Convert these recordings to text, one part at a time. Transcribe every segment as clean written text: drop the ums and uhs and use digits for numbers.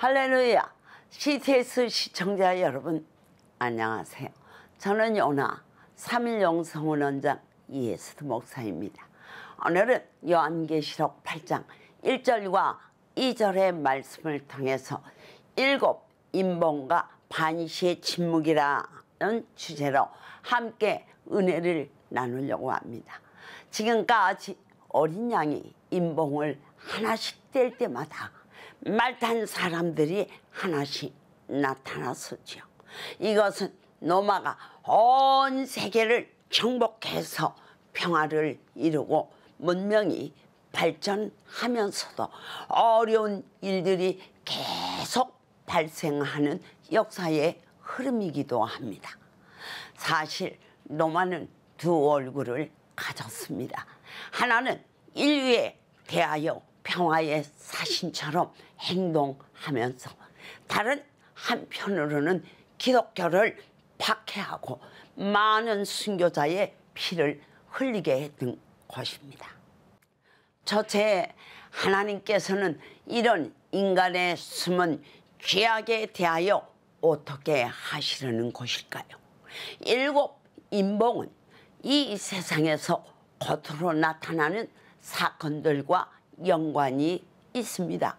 할렐루야! CTS 시청자 여러분 안녕하세요. 저는 요나 3.1영성원원장 이예수드 목사입니다. 오늘은 요한계시록 8장 1절과 2절의 말씀을 통해서 일곱 인봉과 반시의 침묵이라는 주제로 함께 은혜를 나누려고 합니다. 지금까지 어린 양이 인봉을 하나씩 뗄 때마다 말탄 사람들이 하나씩 나타났었죠. 이것은 노마가 온 세계를 정복해서 평화를 이루고 문명이 발전하면서도 어려운 일들이 계속 발생하는 역사의 흐름이기도 합니다. 사실 노마는 두 얼굴을 가졌습니다. 하나는 인류에 대하여 평화의 사신처럼 행동하면서 다른 한편으로는 기독교를 박해하고 많은 순교자의 피를 흘리게 했던 것입니다. 첫째, 하나님께서는 이런 인간의 숨은 죄악에 대하여 어떻게 하시려는 것일까요? 일곱 인봉은 이 세상에서 겉으로 나타나는 사건들과 연관이 있습니다.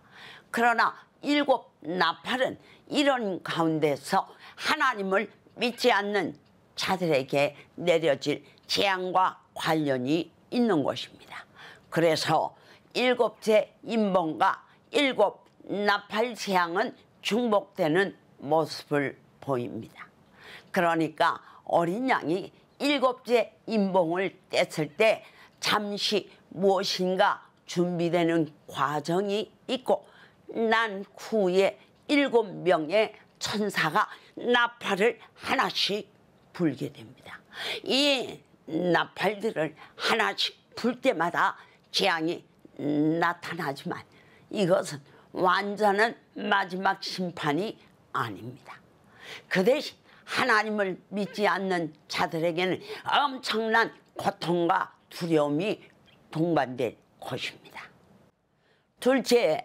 그러나 일곱 나팔은 이런 가운데서 하나님을 믿지 않는 자들에게 내려질 재앙과 관련이 있는 것입니다. 그래서 일곱째 인봉과 일곱 나팔 재앙은 중복되는 모습을 보입니다. 그러니까 어린 양이 일곱째 인봉을 뗐을 때 잠시 무엇인가 준비되는 과정이 있고 난 후에 7명의 천사가 나팔을 하나씩 불게 됩니다. 이 나팔들을 하나씩 불 때마다 재앙이 나타나지만 이것은 완전한 마지막 심판이 아닙니다. 그 대신 하나님을 믿지 않는 자들에게는 엄청난 고통과 두려움이 동반될 것입니다. 둘째,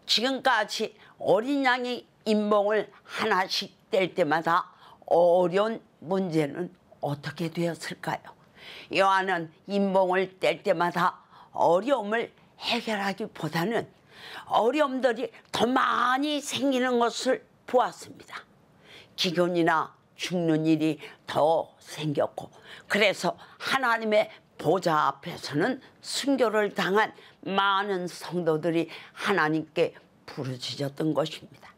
지금까지 어린 양이 인봉을 하나씩 뗄 때마다 어려운 문제는 어떻게 되었을까요? 요한은 인봉을 뗄 때마다 어려움을 해결하기보다는 어려움들이 더 많이 생기는 것을 보았습니다. 기근이나 죽는 일이 더 생겼고 그래서 하나님의 보좌 앞에서는 순교를 당한 많은 성도들이 하나님께 부르짖었던 것입니다.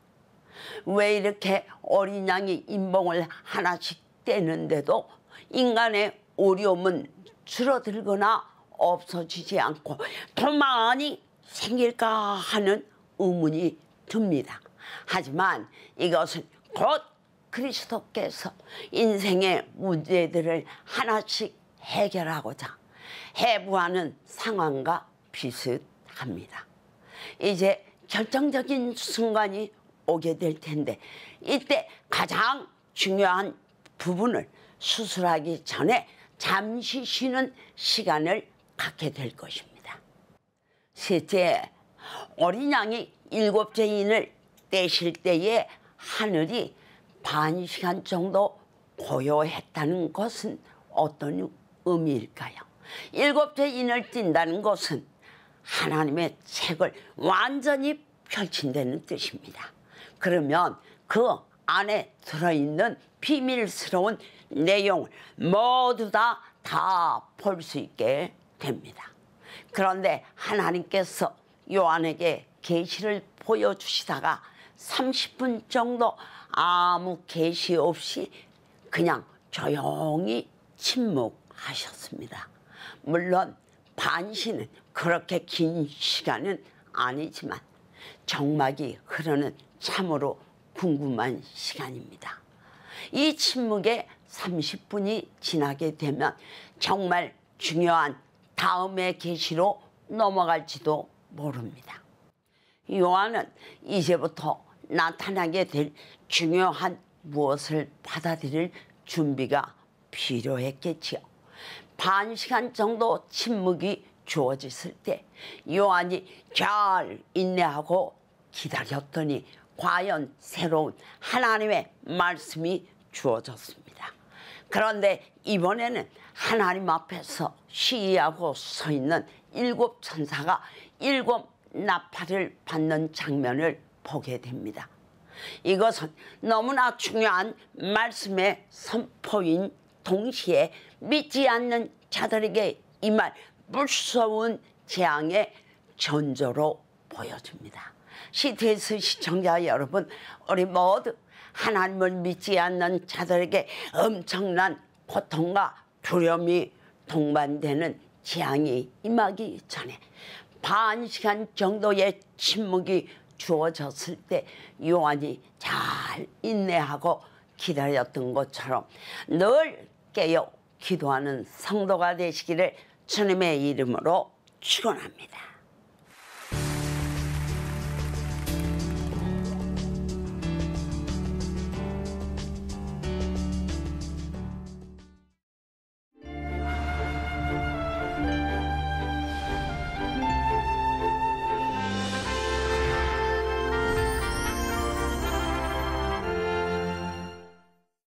왜 이렇게 어린 양이 인봉을 하나씩 떼는데도 인간의 어려움은 줄어들거나 없어지지 않고 더 많이 생길까 하는 의문이 듭니다. 하지만 이것은 곧 그리스도께서 인생의 문제들을 하나씩 해결하고자 해부하는 상황과 비슷합니다. 이제 결정적인 순간이 오게 될 텐데 이때 가장 중요한 부분을 수술하기 전에 잠시 쉬는 시간을 갖게 될 것입니다. 셋째, 어린 양이 일곱째 인을 떼실 때에 하늘이 반 시간 정도 고요했다는 것은 어떤 의미일까요? 일곱째 인을 띈다는 것은 하나님의 책을 완전히 펼친다는 뜻입니다. 그러면 그 안에 들어있는 비밀스러운 내용을 모두 다 볼 수 있게 됩니다. 그런데 하나님께서 요한에게 계시를 보여주시다가 30분 정도 아무 계시 없이 그냥 조용히 침묵하셨습니다. 물론 반시는 그렇게 긴 시간은 아니지만 정막이 흐르는 참으로 궁금한 시간입니다. 이 침묵에 30분이 지나게 되면 정말 중요한 다음의 계시로 넘어갈지도 모릅니다. 요한은 이제부터 나타나게 될 중요한 무엇을 받아들일 준비가 필요했겠지요. 반 시간 정도 침묵이 주어졌을 때 요한이 잘 인내하고 기다렸더니 과연 새로운 하나님의 말씀이 주어졌습니다. 그런데 이번에는 하나님 앞에서 시위하고 서 있는 7 천사가 7 나팔을 받는 장면을 보게 됩니다. 이것은 너무나 중요한 말씀의 선포인 동시에 믿지 않는 자들에게 임할 무서운 재앙의 전조로 보여집니다. CTS 시청자 여러분, 우리 모두 하나님을 믿지 않는 자들에게 엄청난 고통과 두려움이 동반되는 재앙이 임하기 전에 반 시간 정도의 침묵이 주어졌을 때 요한이 잘 인내하고 기다렸던 것처럼 늘 깨어 기도하는 성도가 되시기를 주님의 이름으로 축원합니다.